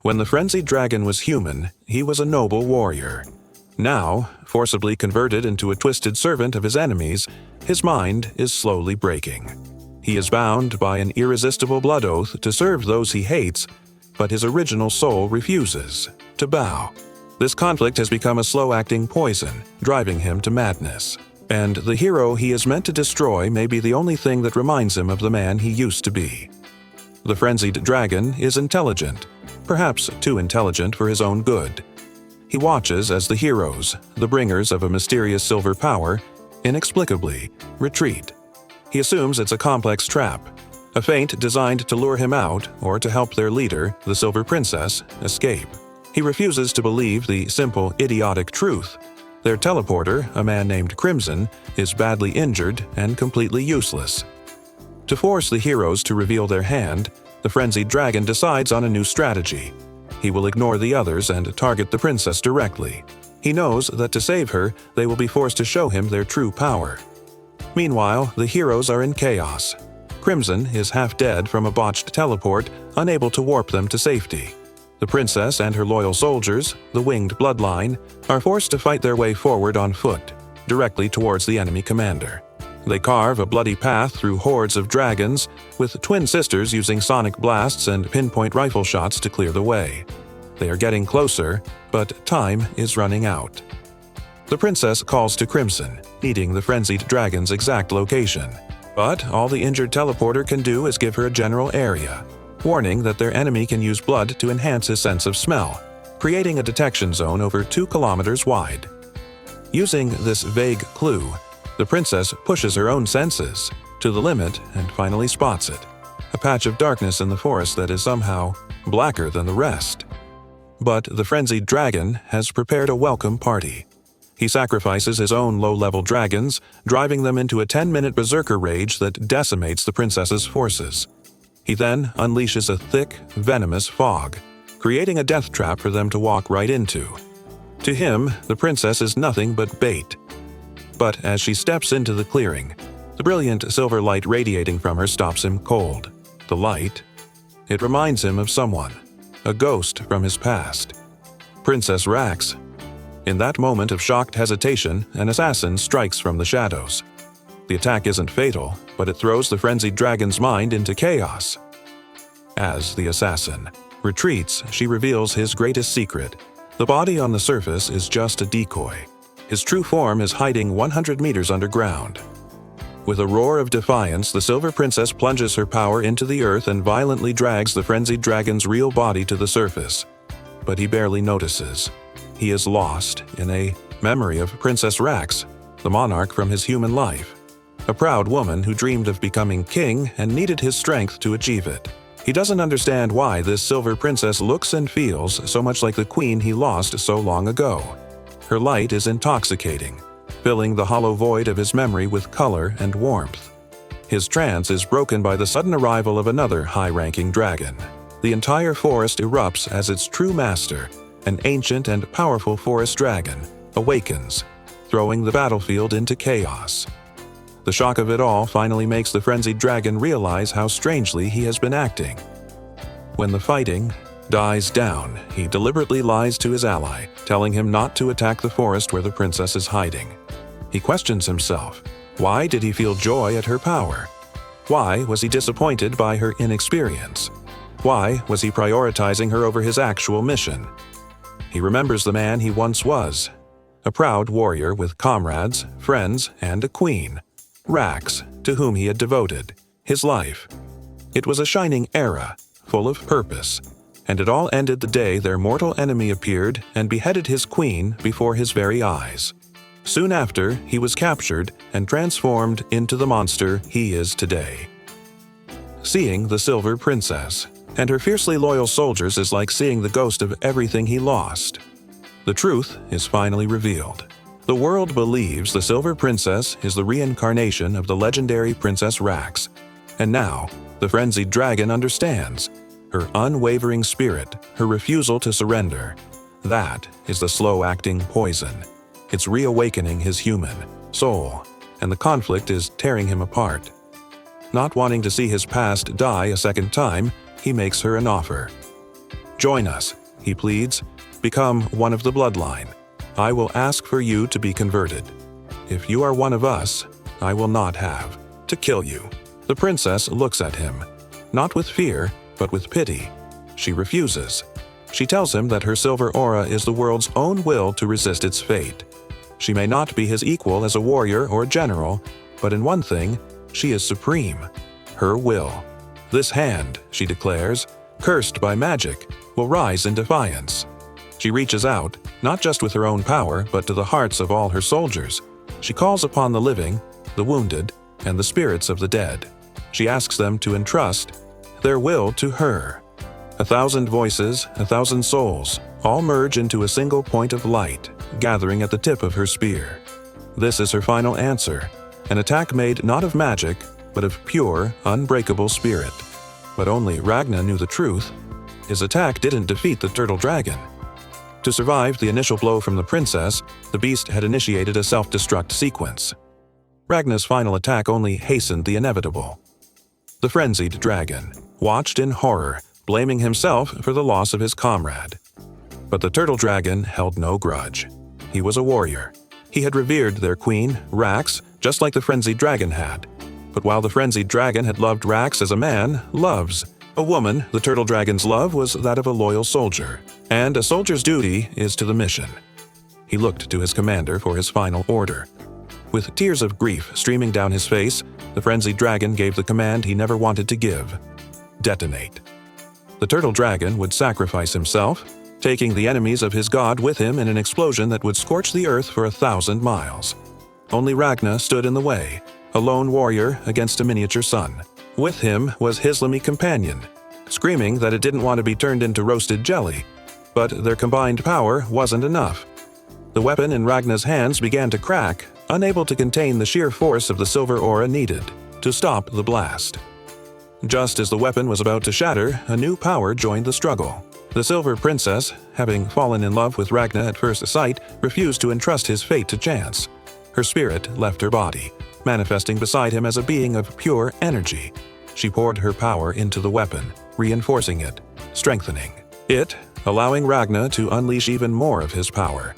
When the frenzied dragon was human, he was a noble warrior. Now, forcibly converted into a twisted servant of his enemies, his mind is slowly breaking. He is bound by an irresistible blood oath to serve those he hates, but his original soul refuses to bow. This conflict has become a slow-acting poison, driving him to madness. And the hero he is meant to destroy may be the only thing that reminds him of the man he used to be. The frenzied dragon is intelligent, perhaps too intelligent for his own good. He watches as the heroes, the bringers of a mysterious silver power, inexplicably retreat. He assumes it's a complex trap, a feint designed to lure him out or to help their leader, the Silver Princess, escape. He refuses to believe the simple, idiotic truth. Their teleporter, a man named Crimson, is badly injured and completely useless. To force the heroes to reveal their hand, the frenzied dragon decides on a new strategy. He will ignore the others and target the princess directly. He knows that to save her, they will be forced to show him their true power. Meanwhile, the heroes are in chaos. Crimson is half dead from a botched teleport, unable to warp them to safety. The princess and her loyal soldiers, the winged bloodline, are forced to fight their way forward on foot, directly towards the enemy commander. They carve a bloody path through hordes of dragons, with twin sisters using sonic blasts and pinpoint rifle shots to clear the way. They are getting closer, but time is running out. The princess calls to Crimson, needing the frenzied dragon's exact location. But all the injured teleporter can do is give her a general area, warning that their enemy can use blood to enhance his sense of smell, creating a detection zone over 2 kilometers wide. Using this vague clue, the princess pushes her own senses to the limit and finally spots it, a patch of darkness in the forest that is somehow blacker than the rest. But the frenzied dragon has prepared a welcome party. He sacrifices his own low-level dragons, driving them into a 10-minute berserker rage that decimates the princess's forces. He then unleashes a thick, venomous fog, creating a death trap for them to walk right into. To him, the princess is nothing but bait. But as she steps into the clearing, the brilliant silver light radiating from her stops him cold. The light, it reminds him of someone, a ghost from his past. Princess Rax. In that moment of shocked hesitation, an assassin strikes from the shadows. The attack isn't fatal, but it throws the frenzied dragon's mind into chaos. As the assassin retreats, she reveals his greatest secret. The body on the surface is just a decoy. His true form is hiding 100 meters underground. With a roar of defiance, the Silver Princess plunges her power into the earth and violently drags the frenzied dragon's real body to the surface. But he barely notices. He is lost in a memory of Princess Rax, the monarch from his human life. A proud woman who dreamed of becoming king and needed his strength to achieve it. He doesn't understand why this Silver Princess looks and feels so much like the queen he lost so long ago. Her light is intoxicating, filling the hollow void of his memory with color and warmth. His trance is broken by the sudden arrival of another high-ranking dragon. The entire forest erupts as its true master, an ancient and powerful forest dragon, awakens, throwing the battlefield into chaos. The shock of it all finally makes the frenzied dragon realize how strangely he has been acting. When the fighting dies down, he deliberately lies to his ally, telling him not to attack the forest where the princess is hiding. He questions himself. Why did he feel joy at her power? Why was he disappointed by her inexperience? Why was he prioritizing her over his actual mission? He remembers the man he once was, a proud warrior with comrades, friends, and a queen, Rax, to whom he had devoted his life. It was a shining era, full of purpose, and it all ended the day their mortal enemy appeared and beheaded his queen before his very eyes. Soon after, he was captured and transformed into the monster he is today. Seeing the Silver Princess and her fiercely loyal soldiers is like seeing the ghost of everything he lost. The truth is finally revealed. The world believes the Silver Princess is the reincarnation of the legendary Princess Rax, and now the frenzied dragon understands. Her unwavering spirit, her refusal to surrender. That is the slow-acting poison. It's reawakening his human soul, and the conflict is tearing him apart. Not wanting to see his past die a second time, he makes her an offer. Join us, he pleads. Become one of the bloodline. I will ask for you to be converted. If you are one of us, I will not have to kill you. The princess looks at him, not with fear, but with pity. She refuses. She tells him that her silver aura is the world's own will to resist its fate. She may not be his equal as a warrior or general, but in one thing, she is supreme: her will. This hand, she declares, cursed by magic, will rise in defiance. She reaches out, not just with her own power, but to the hearts of all her soldiers. She calls upon the living, the wounded, and the spirits of the dead. She asks them to entrust their will to her. 1,000 voices, 1,000 souls, all merge into a single point of light, gathering at the tip of her spear. This is her final answer, an attack made not of magic, but of pure, unbreakable spirit. But only Ragna knew the truth. His attack didn't defeat the turtle dragon. To survive the initial blow from the princess, the beast had initiated a self-destruct sequence. Ragna's final attack only hastened the inevitable. The frenzied dragon watched in horror, blaming himself for the loss of his comrade. But the turtle dragon held no grudge. He was a warrior. He had revered their queen, Rax, just like the frenzied dragon had. But while the frenzied dragon had loved Rax as a man loves a woman, the turtle dragon's love was that of a loyal soldier. And a soldier's duty is to the mission. He looked to his commander for his final order. With tears of grief streaming down his face, the frenzied dragon gave the command he never wanted to give: detonate. The turtle dragon would sacrifice himself, taking the enemies of his god with him in an explosion that would scorch the earth for 1,000 miles. Only Ragna stood in the way, a lone warrior against a miniature sun. With him was his Lamy companion, screaming that it didn't want to be turned into roasted jelly. But their combined power wasn't enough. The weapon in Ragna's hands began to crack, unable to contain the sheer force of the silver aura needed to stop the blast. Just as the weapon was about to shatter, a new power joined the struggle. The Silver Princess, having fallen in love with Ragna at first sight, refused to entrust his fate to chance. Her spirit left her body, manifesting beside him as a being of pure energy. She poured her power into the weapon, reinforcing it, strengthening it, allowing Ragna to unleash even more of his power.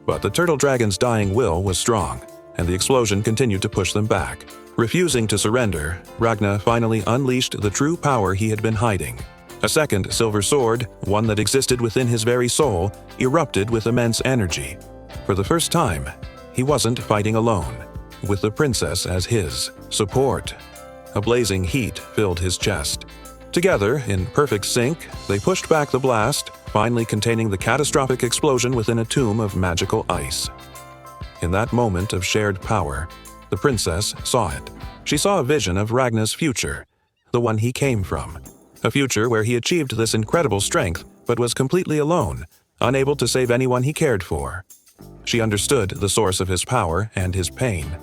But the turtle dragon's dying will was strong, and the explosion continued to push them back. Refusing to surrender, Ragna finally unleashed the true power he had been hiding. A second silver sword, one that existed within his very soul, erupted with immense energy. For the first time, he wasn't fighting alone, with the princess as his support. A blazing heat filled his chest. Together, in perfect sync, they pushed back the blast, finally containing the catastrophic explosion within a tomb of magical ice. In that moment of shared power, the princess saw it. She saw a vision of Ragna's future, the one he came from. A future where he achieved this incredible strength, but was completely alone, unable to save anyone he cared for. She understood the source of his power and his pain.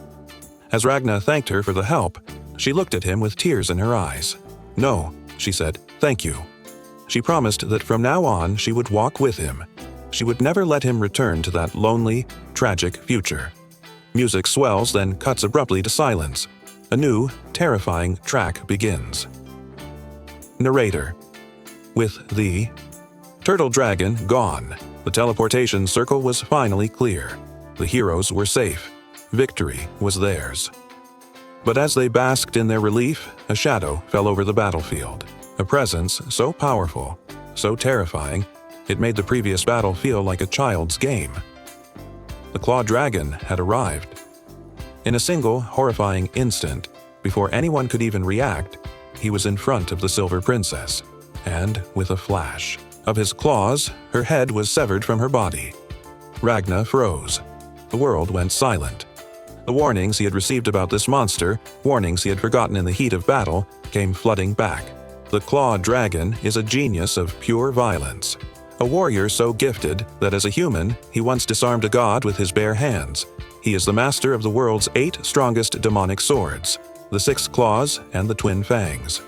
As Ragna thanked her for the help, she looked at him with tears in her eyes. "No," she said, "thank you." She promised that from now on she would walk with him. She would never let him return to that lonely, tragic future. Music swells, then cuts abruptly to silence. A new, terrifying track begins. Narrator. With the turtle dragon gone, the teleportation circle was finally clear. The heroes were safe. Victory was theirs. But as they basked in their relief, a shadow fell over the battlefield. A presence so powerful, so terrifying, it made the previous battle feel like a child's game. The claw dragon had arrived. In a single, horrifying instant, before anyone could even react, he was in front of the Silver Princess, and with a flash of his claws, her head was severed from her body. Ragna froze. The world went silent. The warnings he had received about this monster, warnings he had forgotten in the heat of battle, came flooding back. The claw dragon is a genius of pure violence. A warrior so gifted that as a human, he once disarmed a god with his bare hands. He is the master of the world's 8 strongest demonic swords, the 6 claws and the twin fangs.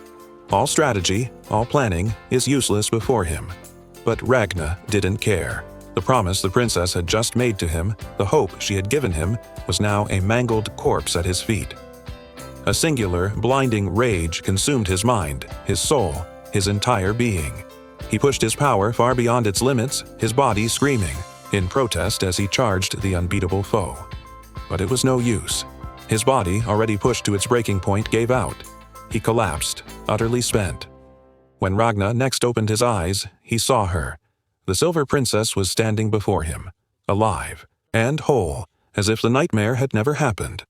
All strategy, all planning, is useless before him. But Ragna didn't care. The promise the princess had just made to him, the hope she had given him, was now a mangled corpse at his feet. A singular, blinding rage consumed his mind, his soul, his entire being. He pushed his power far beyond its limits, his body screaming, in protest as he charged the unbeatable foe. But it was no use. His body, already pushed to its breaking point, gave out. He collapsed, utterly spent. When Ragna next opened his eyes, he saw her. The Silver Princess was standing before him, alive and whole, as if the nightmare had never happened.